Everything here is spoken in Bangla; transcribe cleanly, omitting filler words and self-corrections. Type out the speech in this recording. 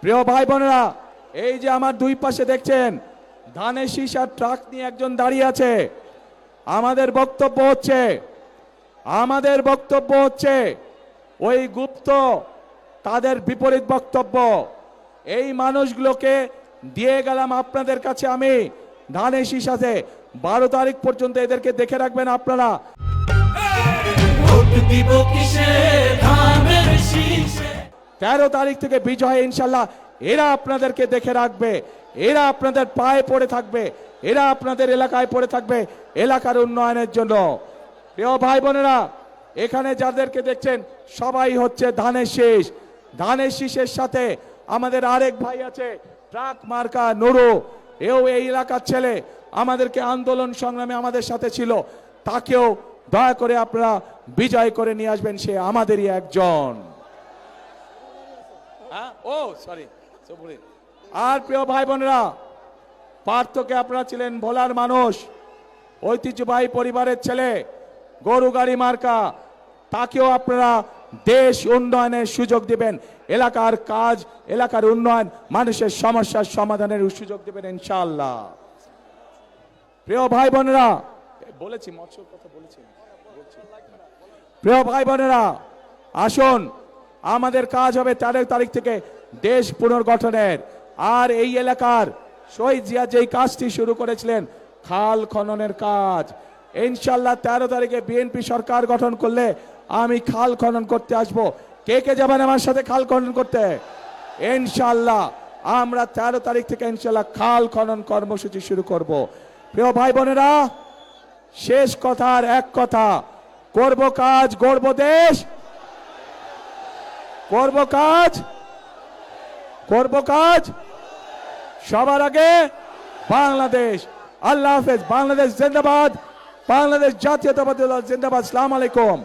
প্রিয় ভাই বোনেরা, এই যে আমার দুই পাশে দেখছেন ধানের শীষ আর ট্রাক নিয়ে একজন দাঁড়িয়ে আছে। আমাদের বক্তব্য হচ্ছে ওই গুপ্ত তাদের বিপরীত বক্তব্য। এই মানুষগুলোকে দিয়ে গেলাম আপনাদের কাছে আমি ধানের শীষ আছে 12 তারিখ পর্যন্ত এদেরকে দেখে রাখবেন আপনারা। ভোট দিব কিসে ধানের শীষে 13 তারিখ থেকে বিজয় ইনশাল্লাহ এরা আপনাদেরকে দেখে রাখবে, এরা আপনাদের পায়ে পড়ে থাকবে, এরা আপনাদের এলাকায় পড়ে থাকবে এলাকার উন্নয়নের জন্য। প্রিয় ভাই বোনেরা, এখানে যাদেরকে দেখছেন সবাই হচ্ছে ধানের শীষ। ধানের শীষের সাথে আমাদের আরেক ভাই আছে ট্রাক মার্কা নুরু, এও এই এলাকার ছেলে, আমাদেরকে আন্দোলন সংগ্রামে আমাদের সাথে ছিল। তাকেও দয়া করে আপনারা বিজয় করে নিয়ে আসবেন, সে আমাদেরই একজন। আর প্রিয় ভাই বোনেরা, পার্থকে আপনারা ছিলেন ভোলার মানুষ, ঐতিহ্যবাহী পরিবারের ছেলে, গরু গাড়ি মার্কা, তাকেও আপনারা দেশ উন্নয়নের সুযোগ দিবেন, এলাকার কাজ, এলাকার উন্নয়ন, মানুষের সমস্যার সমাধানের সুযোগ দিবেন ইনশাআল্লাহ। প্রিয় ভাই বোনেরা, বলেছি মৎস্যর কথা বলেছি। প্রিয় ভাই বোনেরা, আসুন আমাদের কাজ হবে 13 তারিখ থেকে দেশ পুনর্গঠনের। আর এই এলাকার শহীদ জিয়া যেই কাজটি শুরু করেছিলেন খাল খননের কাজ, ইনশাল্লাহ 13 তারিখে বিএনপি সরকার গঠন করলে আমি খাল খনন করতে আসব। কে কে যাবেন আমার সাথে খাল খনন করতে? ইনশাল্লাহ আমরা 13 তারিখ থেকে ইনশাল্লাহ খাল খনন কর্মসূচি শুরু করব। প্রিয় ভাই বোনেরা, শেষ কথার এক কথা, করব কাজ, গড়ব দেশ, করব কাজ সবার আগে বাংলাদেশ। আল্লাহ হাফেজ। বাংলাদেশ জিন্দাবাদ, বাংলাদেশ জাতীয়তাবাদী দল জিন্দাবাদ। আসসালামু আলাইকুম।